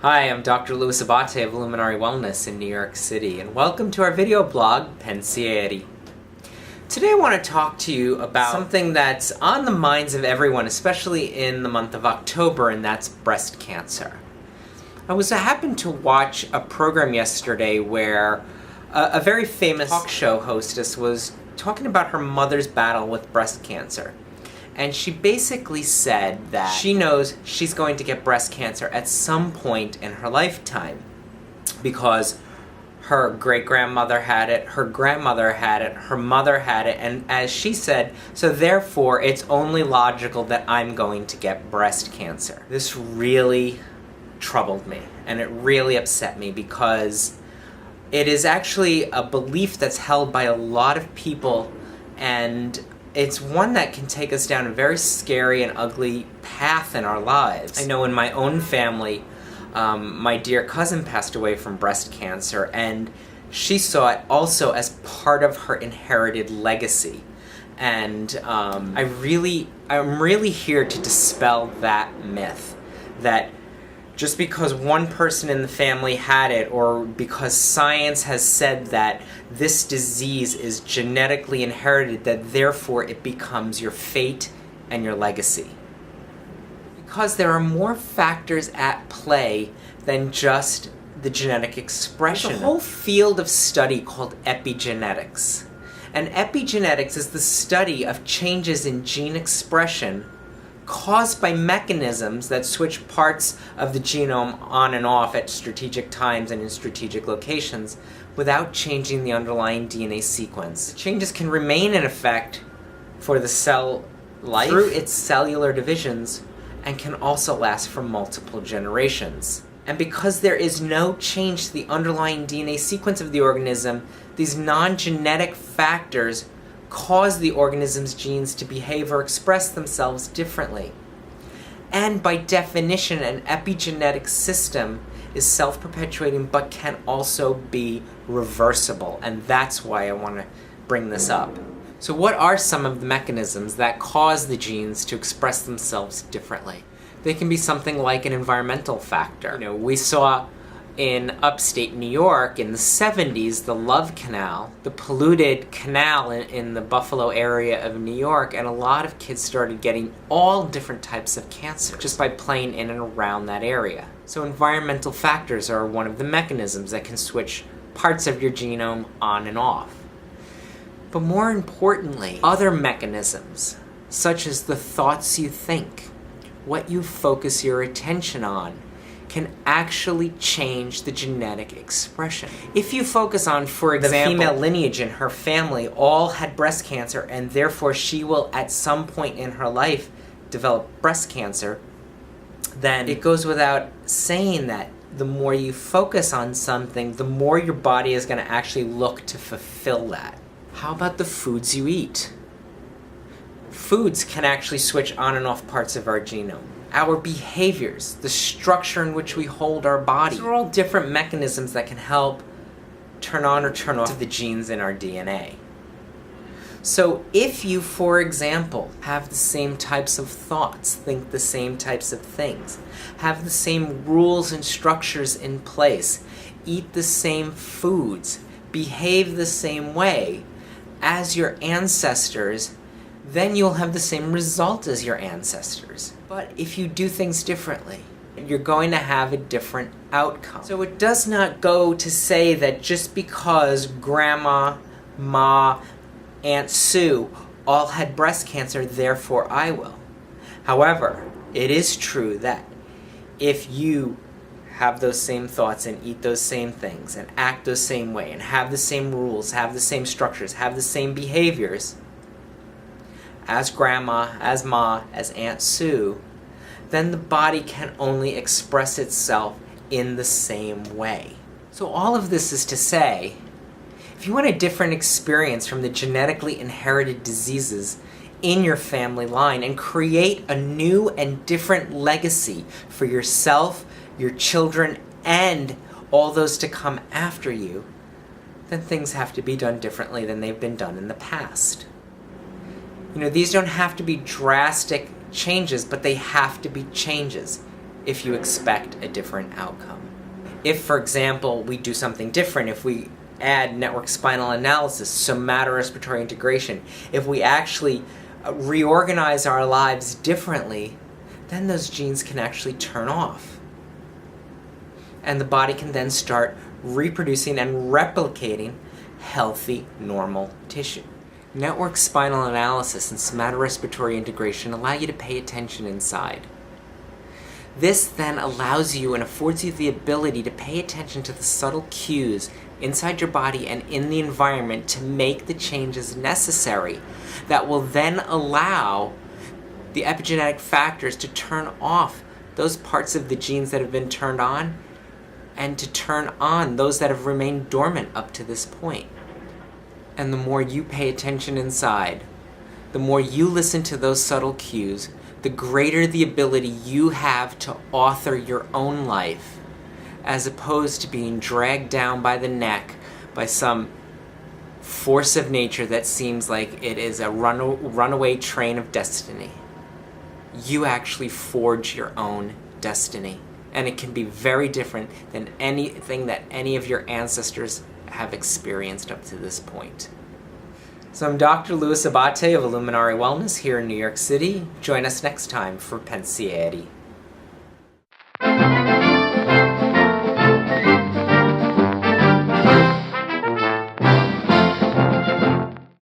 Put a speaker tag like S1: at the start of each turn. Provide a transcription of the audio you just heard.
S1: Hi, I'm Dr. Louis Abate of Luminary Wellness in New York City, and welcome to our video blog, Pensieri. Today I want to talk to you about something that's on the minds of everyone, especially in the month of October, and that's breast cancer. I happened to watch a program yesterday where a very famous talk show hostess was talking about her mother's battle with breast cancer. And she basically said that she knows she's going to get breast cancer at some point in her lifetime because her great-grandmother had it, her grandmother had it, her mother had it, and as she said, so therefore it's only logical that I'm going to get breast cancer. This really troubled me, and it really upset me because it is actually a belief that's held by a lot of people, and it's one that can take us down a very scary and ugly path in our lives. I know in my own family, my dear cousin passed away from breast cancer, and she saw it also as part of her inherited legacy. And I'm really here to dispel that myth, that just because one person in the family had it, or because science has said that this disease is genetically inherited, that therefore it becomes your fate and your legacy. Because there are more factors at play than just the genetic expression. There's a whole field of study called epigenetics. And epigenetics is the study of changes in gene expression caused by mechanisms that switch parts of the genome on and off at strategic times and in strategic locations without changing the underlying DNA sequence. The changes can remain in effect for the cell life through its cellular divisions and can also last for multiple generations. And because there is no change to the underlying DNA sequence of the organism, these non-genetic factors cause the organism's genes to behave or express themselves differently. And by definition, an epigenetic system is self-perpetuating but can also be reversible, and that's why I want to bring this up. So what are some of the mechanisms that cause the genes to express themselves differently? They can be something like an environmental factor. We saw in upstate New York in the 70s, the Love Canal, the polluted canal in the Buffalo area of New York, and a lot of kids started getting all different types of cancer just by playing in and around that area. So environmental factors are one of the mechanisms that can switch parts of your genome on and off. But more importantly, other mechanisms, such as the thoughts you think, what you focus your attention on, can actually change the genetic expression. If you focus on, for example, the female lineage in her family all had breast cancer, and therefore she will at some point in her life develop breast cancer, then it goes without saying that the more you focus on something, the more your body is going to actually look to fulfill that. How about the foods you eat? Foods can actually switch on and off parts of our genome. Our behaviors, the structure in which we hold our body, these are all different mechanisms that can help turn on or turn off the genes in our DNA. So if you, for example, have the same types of thoughts, think the same types of things, have the same rules and structures in place, eat the same foods, behave the same way as your ancestors, then you'll have the same result as your ancestors. But if you do things differently, you're going to have a different outcome. So it does not go to say that just because Grandma, Ma, Aunt Sue all had breast cancer, therefore I will. However, it is true that if you have those same thoughts and eat those same things and act the same way and have the same rules, have the same structures, have the same behaviors as Grandma, as Ma, as Aunt Sue, then the body can only express itself in the same way. So all of this is to say, if you want a different experience from the genetically inherited diseases in your family line and create a new and different legacy for yourself, your children, and all those to come after you, then things have to be done differently than they've been done in the past. These don't have to be drastic changes, but they have to be changes. if you expect a different outcome. If, for example, we do something different, if we add network spinal analysis, somatorespiratory integration, if we actually reorganize our lives differently, then those genes can actually turn off. And the body can then start reproducing and replicating healthy, normal tissue. Network spinal analysis and somatorespiratory integration allow you to pay attention inside. This then allows you and affords you the ability to pay attention to the subtle cues inside your body and in the environment to make the changes necessary that will then allow the epigenetic factors to turn off those parts of the genes that have been turned on and to turn on those that have remained dormant up to this point. And the more you pay attention inside, the more you listen to those subtle cues, the greater the ability you have to author your own life, as opposed to being dragged down by the neck by some force of nature that seems like it is a runaway train of destiny. You actually forge your own destiny, and it can be very different than anything that any of your ancestors have experienced up to this point. So I'm Dr. Louis Abate of Illuminari Wellness here in New York City. Join us next time for Pensieri.